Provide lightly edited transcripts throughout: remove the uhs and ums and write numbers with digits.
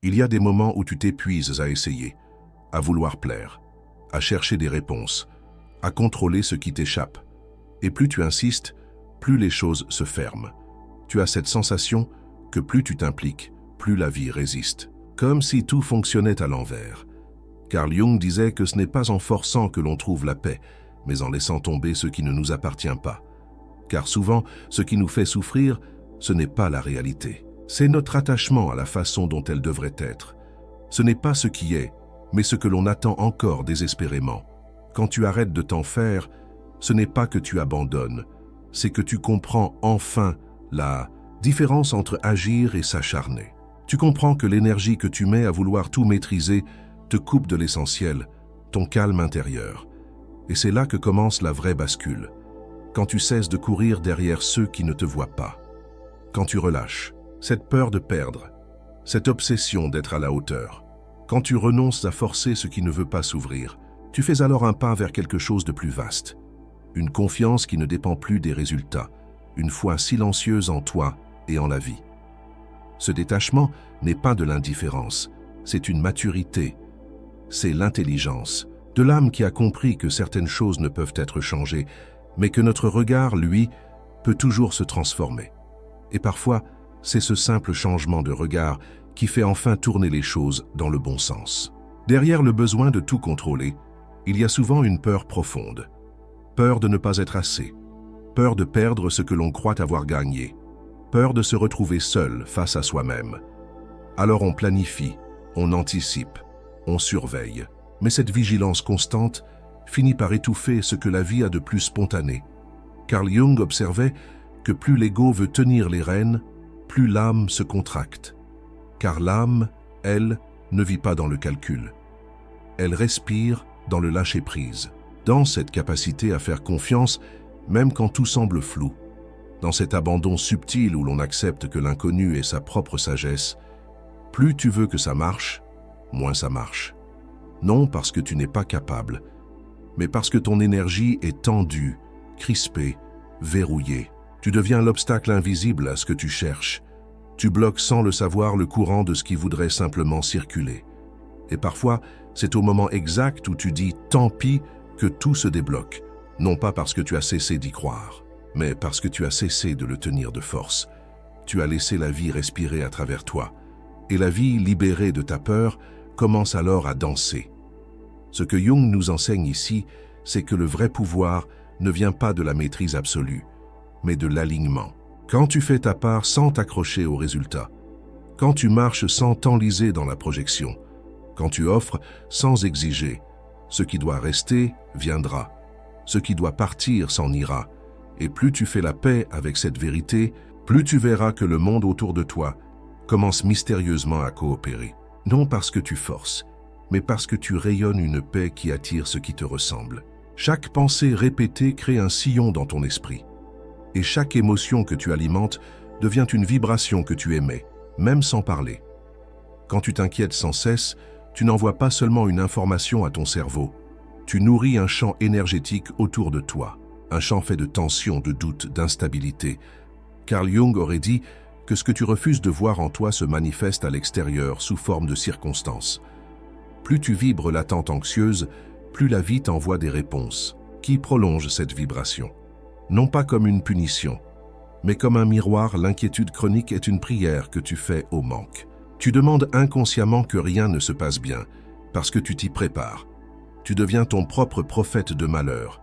Il y a des moments où tu t'épuises à essayer, à vouloir plaire, à chercher des réponses, à contrôler ce qui t'échappe. Et plus tu insistes, plus les choses se ferment. Tu as cette sensation que plus tu t'impliques, plus la vie résiste. Comme si tout fonctionnait à l'envers. Carl Jung disait que ce n'est pas en forçant que l'on trouve la paix, mais en laissant tomber ce qui ne nous appartient pas. Car souvent, ce qui nous fait souffrir, ce n'est pas la réalité. C'est notre attachement à la façon dont elle devrait être. Ce n'est pas ce qui est, mais ce que l'on attend encore désespérément. Quand tu arrêtes de t'en faire, ce n'est pas que tu abandonnes, c'est que tu comprends enfin la différence entre agir et s'acharner. Tu comprends que l'énergie que tu mets à vouloir tout maîtriser te coupe de l'essentiel, ton calme intérieur. Et c'est là que commence la vraie bascule, quand tu cesses de courir derrière ceux qui ne te voient pas. Quand tu relâches cette peur de perdre, cette obsession d'être à la hauteur, quand tu renonces à forcer ce qui ne veut pas s'ouvrir, tu fais alors un pas vers quelque chose de plus vaste. Une confiance qui ne dépend plus des résultats, une foi silencieuse en toi et en la vie. Ce détachement n'est pas de l'indifférence, c'est une maturité, c'est l'intelligence, de l'âme qui a compris que certaines choses ne peuvent être changées, mais que notre regard, lui, peut toujours se transformer. Et parfois, c'est ce simple changement de regard qui fait enfin tourner les choses dans le bon sens. Derrière le besoin de tout contrôler, il y a souvent une peur profonde. Peur de ne pas être assez, peur de perdre ce que l'on croit avoir gagné, peur de se retrouver seul face à soi-même. Alors on planifie, on anticipe, on surveille. Mais cette vigilance constante finit par étouffer ce que la vie a de plus spontané. Carl Jung observait que plus l'ego veut tenir les rênes, plus l'âme se contracte. Car l'âme, elle, ne vit pas dans le calcul. Elle respire dans le lâcher-prise, dans cette capacité à faire confiance même quand tout semble flou, dans cet abandon subtil où l'on accepte que l'inconnu est sa propre sagesse. Plus tu veux que ça marche, moins ça marche. Non parce que tu n'es pas capable, mais parce que ton énergie est tendue, crispée, verrouillée. Tu deviens l'obstacle invisible à ce que tu cherches. Tu bloques sans le savoir le courant de ce qui voudrait simplement circuler. Et parfois, c'est au moment exact où tu dis « tant pis » que tout se débloque, non pas parce que tu as cessé d'y croire, mais parce que tu as cessé de le tenir de force. Tu as laissé la vie respirer à travers toi, et la vie, libérée de ta peur, commence alors à danser. Ce que Jung nous enseigne ici, c'est que le vrai pouvoir ne vient pas de la maîtrise absolue, mais de l'alignement. Quand tu fais ta part sans t'accrocher aux résultats, quand tu marches sans t'enliser dans la projection, quand tu offres sans exiger, ce qui doit rester viendra, ce qui doit partir s'en ira, et plus tu fais la paix avec cette vérité, plus tu verras que le monde autour de toi commence mystérieusement à coopérer. Non parce que tu forces, mais parce que tu rayonnes une paix qui attire ce qui te ressemble. Chaque pensée répétée crée un sillon dans ton esprit. Et chaque émotion que tu alimentes devient une vibration que tu émets, même sans parler. Quand tu t'inquiètes sans cesse, tu n'envoies pas seulement une information à ton cerveau, tu nourris un champ énergétique autour de toi, un champ fait de tension, de doute, d'instabilité. Carl Jung aurait dit que ce que tu refuses de voir en toi se manifeste à l'extérieur sous forme de circonstances. Plus tu vibres l'attente anxieuse, plus la vie t'envoie des réponses qui prolongent cette vibration. Non pas comme une punition, mais comme un miroir, l'inquiétude chronique est une prière que tu fais au manque. Tu demandes inconsciemment que rien ne se passe bien, parce que tu t'y prépares. Tu deviens ton propre prophète de malheur.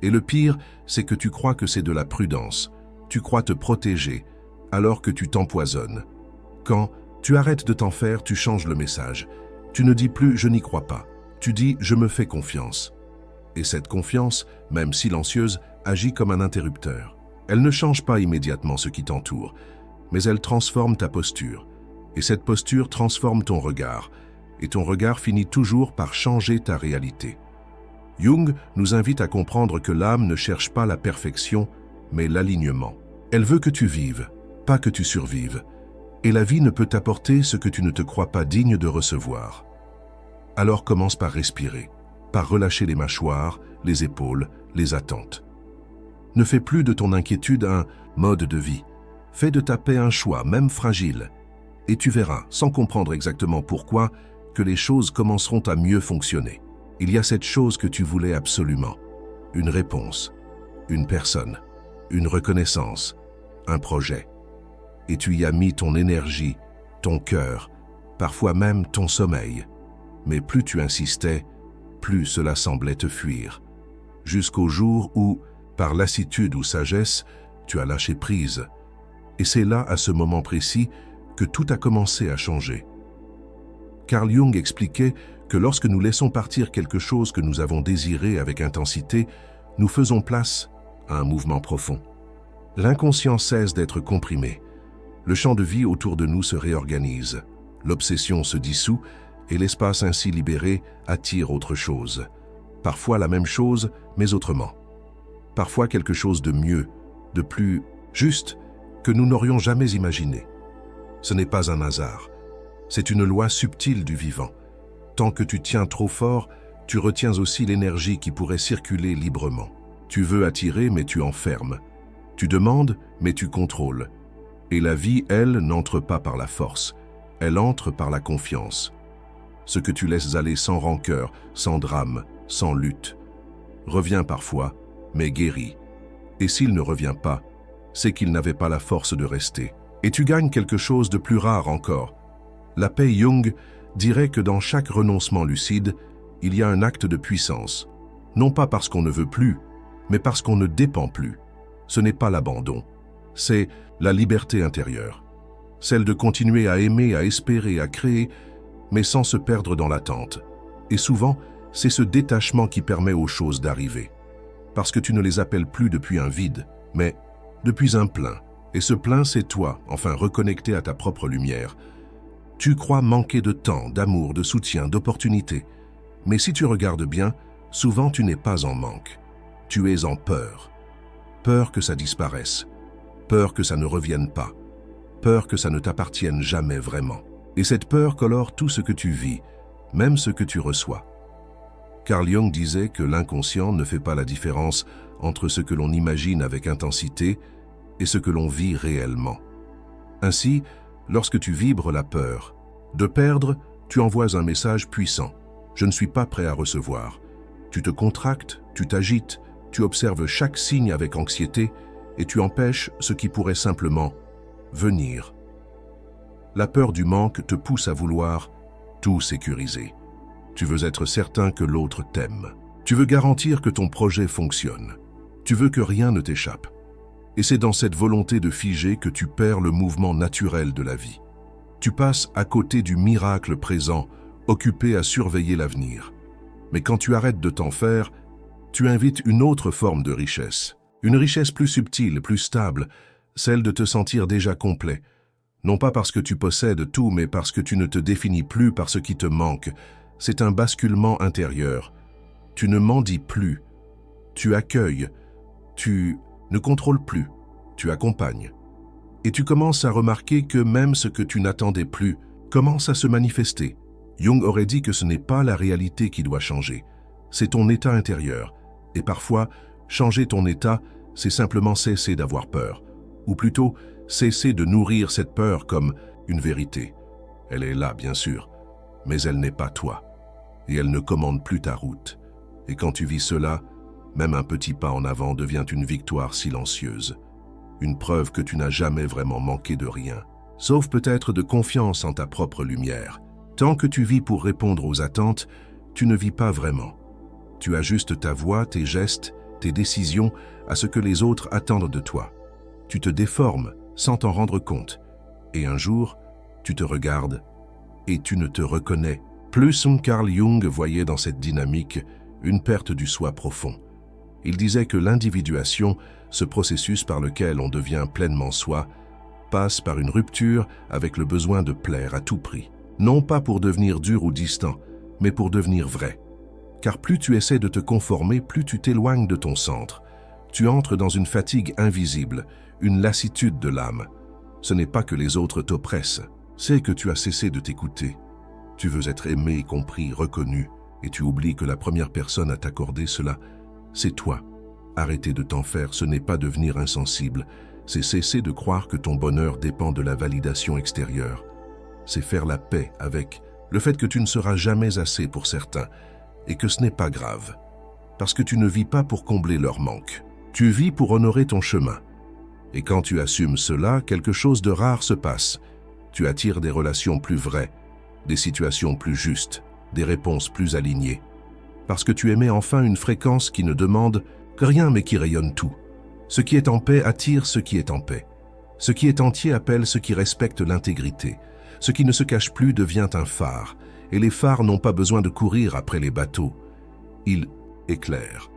Et le pire, c'est que tu crois que c'est de la prudence. Tu crois te protéger, alors que tu t'empoisonnes. Quand tu arrêtes de t'en faire, tu changes le message. Tu ne dis plus « je n'y crois pas ». Tu dis « je me fais confiance ». Et cette confiance, même silencieuse, agit comme un interrupteur. Elle ne change pas immédiatement ce qui t'entoure, mais elle transforme ta posture. Et cette posture transforme ton regard, et ton regard finit toujours par changer ta réalité. Jung nous invite à comprendre que l'âme ne cherche pas la perfection, mais l'alignement. Elle veut que tu vives, pas que tu survives. Et la vie ne peut t'apporter ce que tu ne te crois pas digne de recevoir. Alors commence par respirer, par relâcher les mâchoires, les épaules, les attentes. Ne fais plus de ton inquiétude un mode de vie. Fais de ta paix un choix, même fragile. Et tu verras, sans comprendre exactement pourquoi, que les choses commenceront à mieux fonctionner. Il y a cette chose que tu voulais absolument. Une réponse, une personne, une reconnaissance, un projet. Et tu y as mis ton énergie, ton cœur, parfois même ton sommeil. Mais plus tu insistais, plus cela semblait te fuir. Jusqu'au jour où, par lassitude ou sagesse, tu as lâché prise. Et c'est là, à ce moment précis, que tout a commencé à changer. Carl Jung expliquait que lorsque nous laissons partir quelque chose que nous avons désiré avec intensité, nous faisons place à un mouvement profond. L'inconscient cesse d'être comprimé. Le champ de vie autour de nous se réorganise. L'obsession se dissout et l'espace ainsi libéré attire autre chose. Parfois la même chose, mais autrement. Parfois quelque chose de mieux, de plus juste que nous n'aurions jamais imaginé. Ce n'est pas un hasard. C'est une loi subtile du vivant. Tant que tu tiens trop fort, tu retiens aussi l'énergie qui pourrait circuler librement. Tu veux attirer, mais tu enfermes. Tu demandes, mais tu contrôles. Et la vie, elle, n'entre pas par la force. Elle entre par la confiance. Ce que tu laisses aller sans rancœur, sans drame, sans lutte, revient parfois, mais guérit. Et s'il ne revient pas, c'est qu'il n'avait pas la force de rester. Et tu gagnes quelque chose de plus rare encore. La paix Jung dirait que dans chaque renoncement lucide, il y a un acte de puissance. Non pas parce qu'on ne veut plus, mais parce qu'on ne dépend plus. Ce n'est pas l'abandon, c'est la liberté intérieure. Celle de continuer à aimer, à espérer, à créer, mais sans se perdre dans l'attente. Et souvent, c'est ce détachement qui permet aux choses d'arriver. Parce que tu ne les appelles plus depuis un vide, mais depuis un plein. Et ce plein, c'est toi, enfin reconnecté à ta propre lumière. Tu crois manquer de temps, d'amour, de soutien, d'opportunités. Mais si tu regardes bien, souvent tu n'es pas en manque. Tu es en peur. Peur que ça disparaisse. Peur que ça ne revienne pas. Peur que ça ne t'appartienne jamais vraiment. Et cette peur colore tout ce que tu vis, même ce que tu reçois. Carl Jung disait que l'inconscient ne fait pas la différence entre ce que l'on imagine avec intensité et ce que l'on vit réellement. Ainsi, lorsque tu vibres la peur de perdre, tu envoies un message puissant. Je ne suis pas prêt à recevoir. Tu te contractes, tu t'agites, tu observes chaque signe avec anxiété et tu empêches ce qui pourrait simplement venir. La peur du manque te pousse à vouloir tout sécuriser. Tu veux être certain que l'autre t'aime. Tu veux garantir que ton projet fonctionne. Tu veux que rien ne t'échappe. Et c'est dans cette volonté de figer que tu perds le mouvement naturel de la vie. Tu passes à côté du miracle présent, occupé à surveiller l'avenir. Mais quand tu arrêtes de t'en faire, tu invites une autre forme de richesse. Une richesse plus subtile, plus stable, celle de te sentir déjà complet. Non pas parce que tu possèdes tout, mais parce que tu ne te définis plus par ce qui te manque. C'est un basculement intérieur. Tu ne mendis plus. Tu accueilles. Tu ne contrôles plus. Tu accompagnes. Et tu commences à remarquer que même ce que tu n'attendais plus commence à se manifester. Jung aurait dit que ce n'est pas la réalité qui doit changer. C'est ton état intérieur. Et parfois, changer ton état, c'est simplement cesser d'avoir peur. Ou plutôt, cesser de nourrir cette peur comme une vérité. Elle est là, bien sûr, mais elle n'est pas toi. Et elle ne commande plus ta route. Et quand tu vis cela, même un petit pas en avant devient une victoire silencieuse. Une preuve que tu n'as jamais vraiment manqué de rien, sauf peut-être de confiance en ta propre lumière. Tant que tu vis pour répondre aux attentes, tu ne vis pas vraiment. Tu ajustes ta voix, tes gestes, tes décisions à ce que les autres attendent de toi. Tu te déformes sans t'en rendre compte. Et un jour, tu te regardes et tu ne te reconnais plus. Carl Jung voyait dans cette dynamique une perte du soi profond. Il disait que l'individuation, ce processus par lequel on devient pleinement soi, passe par une rupture avec le besoin de plaire à tout prix. Non pas pour devenir dur ou distant, mais pour devenir vrai. Car plus tu essaies de te conformer, plus tu t'éloignes de ton centre. Tu entres dans une fatigue invisible, une lassitude de l'âme. Ce n'est pas que les autres t'oppressent, c'est que tu as cessé de t'écouter. Tu veux être aimé, compris, reconnu, et tu oublies que la première personne à t'accorder cela, c'est toi. Arrêter de t'en faire, ce n'est pas devenir insensible, c'est cesser de croire que ton bonheur dépend de la validation extérieure. c'est faire la paix avec le fait que tu ne seras jamais assez pour certains et que ce n'est pas grave, parce que tu ne vis pas pour combler leur manque. Tu vis pour honorer ton chemin. Et quand tu assumes cela, quelque chose de rare se passe. Tu attires des relations plus vraies, des situations plus justes, des réponses plus alignées. Parce que tu émets enfin une fréquence qui ne demande que rien mais qui rayonne tout. Ce qui est en paix attire ce qui est en paix. Ce qui est entier appelle ce qui respecte l'intégrité. Ce qui ne se cache plus devient un phare. Et les phares n'ont pas besoin de courir après les bateaux. Ils éclairent.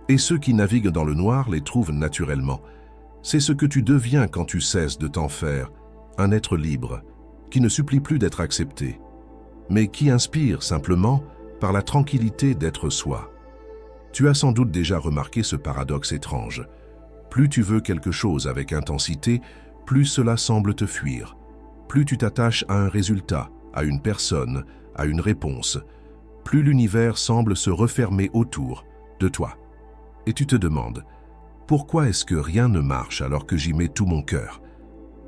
Et ceux qui naviguent dans le noir les trouvent naturellement. C'est ce que tu deviens quand tu cesses de t'en faire, un être libre, qui ne supplie plus d'être accepté, mais qui inspire simplement par la tranquillité d'être soi. Tu as sans doute déjà remarqué ce paradoxe étrange. Plus tu veux quelque chose avec intensité, plus cela semble te fuir. Plus tu t'attaches à un résultat, à une personne, à une réponse, plus l'univers semble se refermer autour de toi. Et tu te demandes, pourquoi est-ce que rien ne marche alors que j'y mets tout mon cœur?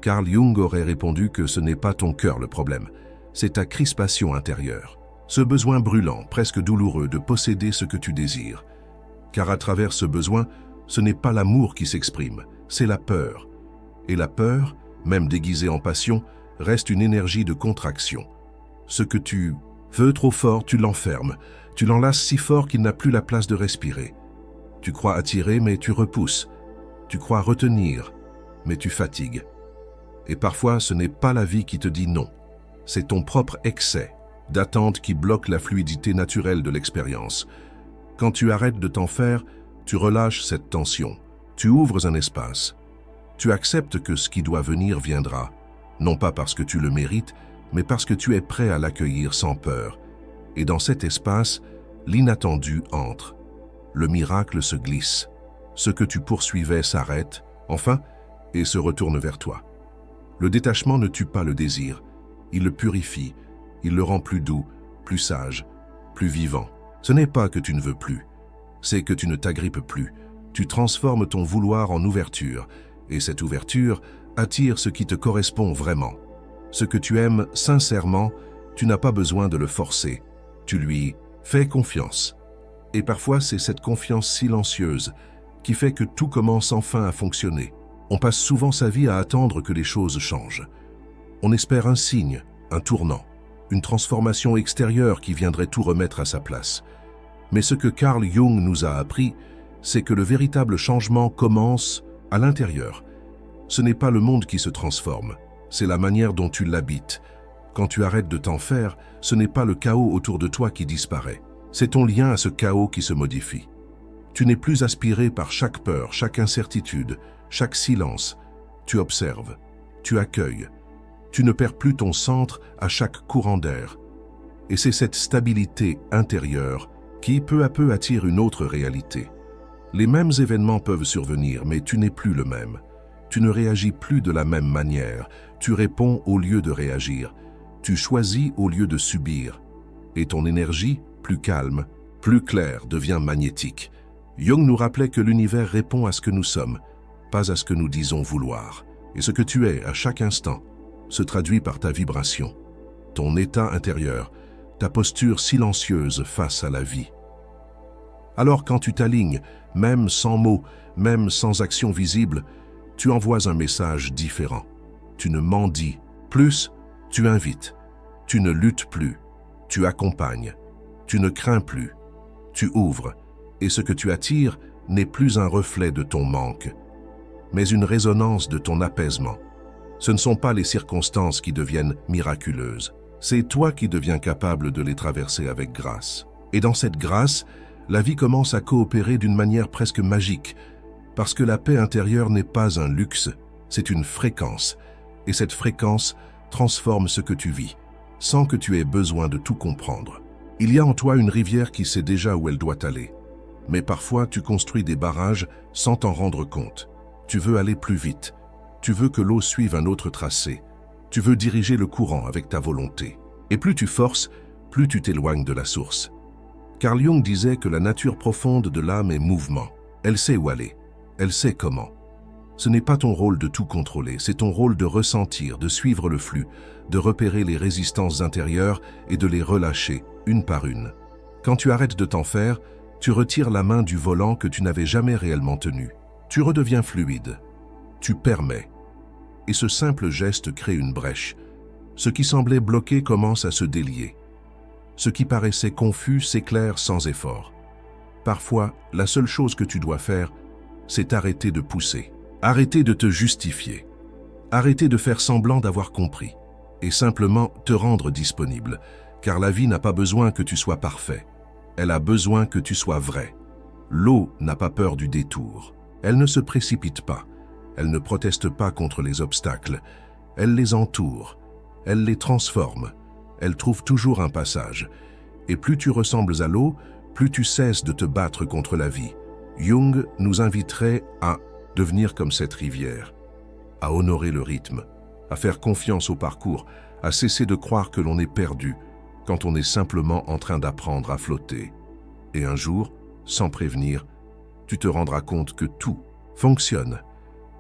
Carl Jung aurait répondu que ce n'est pas ton cœur le problème, c'est ta crispation intérieure, ce besoin brûlant, presque douloureux de posséder ce que tu désires. Car à travers ce besoin, ce n'est pas l'amour qui s'exprime, c'est la peur. Et la peur, même déguisée en passion, reste une énergie de contraction. Ce que tu veux trop fort, tu l'enfermes, tu l'enlaces si fort qu'il n'a plus la place de respirer. Tu crois attirer, mais tu repousses. Tu crois retenir, mais tu fatigues. Et parfois, ce n'est pas la vie qui te dit non. C'est ton propre excès d'attente qui bloque la fluidité naturelle de l'expérience. Quand tu arrêtes de t'en faire, tu relâches cette tension. Tu ouvres un espace. Tu acceptes que ce qui doit venir viendra, non pas parce que tu le mérites, mais parce que tu es prêt à l'accueillir sans peur. Et dans cet espace, l'inattendu entre. Le miracle se glisse. Ce que tu poursuivais s'arrête, enfin, et se retourne vers toi. Le détachement ne tue pas le désir. Il le purifie. Il le rend plus doux, plus sage, plus vivant. Ce n'est pas que tu ne veux plus. C'est que tu ne t'agrippes plus. Tu transformes ton vouloir en ouverture. Et cette ouverture attire ce qui te correspond vraiment. Ce que tu aimes sincèrement, tu n'as pas besoin de le forcer. Tu lui fais confiance. Et parfois, c'est cette confiance silencieuse qui fait que tout commence enfin à fonctionner. On passe souvent sa vie à attendre que les choses changent. On espère un signe, un tournant, une transformation extérieure qui viendrait tout remettre à sa place. Mais ce que Carl Jung nous a appris, c'est que le véritable changement commence à l'intérieur. Ce n'est pas le monde qui se transforme, c'est la manière dont tu l'habites. Quand tu arrêtes de t'en faire, ce n'est pas le chaos autour de toi qui disparaît. C'est ton lien à ce chaos qui se modifie. Tu n'es plus aspiré par chaque peur, chaque incertitude, chaque silence. Tu observes, tu accueilles. Tu ne perds plus ton centre à chaque courant d'air. Et c'est cette stabilité intérieure qui, peu à peu, attire une autre réalité. Les mêmes événements peuvent survenir, mais tu n'es plus le même. Tu ne réagis plus de la même manière. Tu réponds au lieu de réagir. Tu choisis au lieu de subir. Et ton énergie, plus calme, plus claire, devient magnétique. Jung nous rappelait que l'univers répond à ce que nous sommes, pas à ce que nous disons vouloir. Et ce que tu es à chaque instant se traduit par ta vibration, ton état intérieur, ta posture silencieuse face à la vie. Alors quand tu t'alignes, même sans mots, même sans action visible, tu envoies un message différent. Tu ne mendis plus, tu invites. Tu ne luttes plus, tu accompagnes. Tu ne crains plus, tu ouvres. Et ce que tu attires n'est plus un reflet de ton manque, mais une résonance de ton apaisement. Ce ne sont pas les circonstances qui deviennent miraculeuses. C'est toi qui deviens capable de les traverser avec grâce. Et dans cette grâce, la vie commence à coopérer d'une manière presque magique, parce que la paix intérieure n'est pas un luxe, c'est une fréquence. Et cette fréquence transforme ce que tu vis, sans que tu aies besoin de tout comprendre. Il y a en toi une rivière qui sait déjà où elle doit aller. Mais parfois, tu construis des barrages sans t'en rendre compte. Tu veux aller plus vite. Tu veux que l'eau suive un autre tracé. Tu veux diriger le courant avec ta volonté. Et plus tu forces, plus tu t'éloignes de la source. Carl Jung disait que la nature profonde de l'âme est mouvement. Elle sait où aller. Elle sait comment. Ce n'est pas ton rôle de tout contrôler, c'est ton rôle de ressentir, de suivre le flux, de repérer les résistances intérieures et de les relâcher, une par une. Quand tu arrêtes de t'en faire, tu retires la main du volant que tu n'avais jamais réellement tenu. Tu redeviens fluide. Tu permets. Et ce simple geste crée une brèche. Ce qui semblait bloqué commence à se délier. Ce qui paraissait confus s'éclaire sans effort. Parfois, la seule chose que tu dois faire, c'est arrêter de pousser. Arrêter de te justifier. Arrêter de faire semblant d'avoir compris. Et simplement te rendre disponible. Car la vie n'a pas besoin que tu sois parfait. Elle a besoin que tu sois vrai. L'eau n'a pas peur du détour. Elle ne se précipite pas. Elle ne proteste pas contre les obstacles. Elle les entoure. Elle les transforme. Elle trouve toujours un passage. Et plus tu ressembles à l'eau, plus tu cesses de te battre contre la vie. Jung nous inviterait à devenir comme cette rivière, à honorer le rythme, à faire confiance au parcours, à cesser de croire que l'on est perdu quand on est simplement en train d'apprendre à flotter. Et un jour, sans prévenir, tu te rendras compte que tout fonctionne.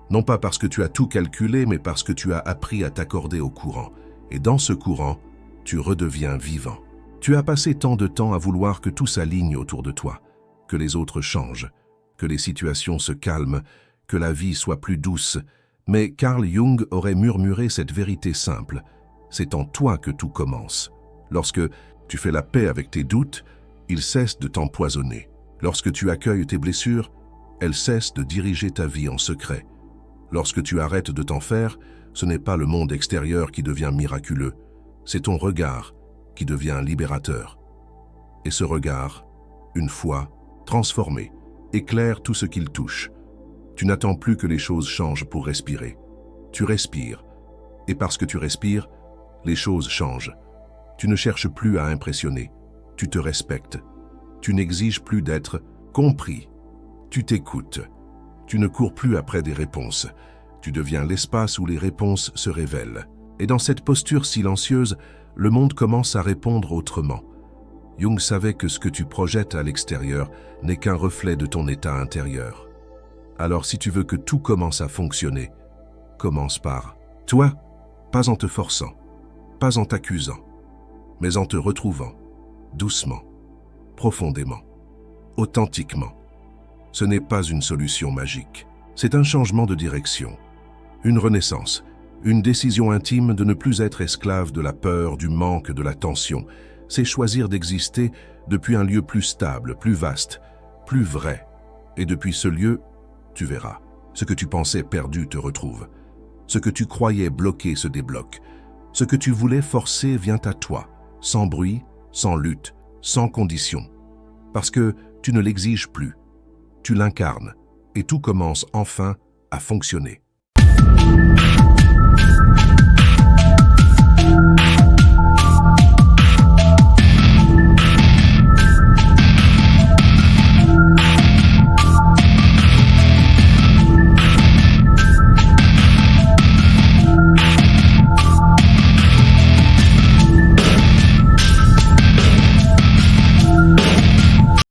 Non pas parce que tu as tout calculé, mais parce que tu as appris à t'accorder au courant. Et dans ce courant, tu redeviens vivant. Tu as passé tant de temps à vouloir que tout s'aligne autour de toi, que les autres changent, que les situations se calment, que la vie soit plus douce. Mais Carl Jung aurait murmuré cette vérité simple. C'est en toi que tout commence. Lorsque tu fais la paix avec tes doutes, ils cessent de t'empoisonner. Lorsque tu accueilles tes blessures, elles cessent de diriger ta vie en secret. Lorsque tu arrêtes de t'en faire, ce n'est pas le monde extérieur qui devient miraculeux, c'est ton regard qui devient libérateur. Et ce regard, une fois transformé, éclaire tout ce qu'il touche. Tu n'attends plus que les choses changent pour respirer. Tu respires. Et parce que tu respires, les choses changent. Tu ne cherches plus à impressionner. Tu te respectes. Tu n'exiges plus d'être compris. Tu t'écoutes. Tu ne cours plus après des réponses. Tu deviens l'espace où les réponses se révèlent. Et dans cette posture silencieuse, le monde commence à répondre autrement. Jung savait que ce que tu projettes à l'extérieur n'est qu'un reflet de ton état intérieur. Alors si tu veux que tout commence à fonctionner, commence par toi, pas en te forçant, pas en t'accusant, mais en te retrouvant, doucement, profondément, authentiquement. Ce n'est pas une solution magique, c'est un changement de direction, une renaissance, une décision intime de ne plus être esclave de la peur, du manque, de la tension. C'est choisir d'exister depuis un lieu plus stable, plus vaste, plus vrai. Et depuis ce lieu, tu verras, ce que tu pensais perdu te retrouve. Ce que tu croyais bloqué se débloque. Ce que tu voulais forcer vient à toi, sans bruit, sans lutte, sans condition. Parce que tu ne l'exiges plus. Tu l'incarnes et tout commence enfin à fonctionner.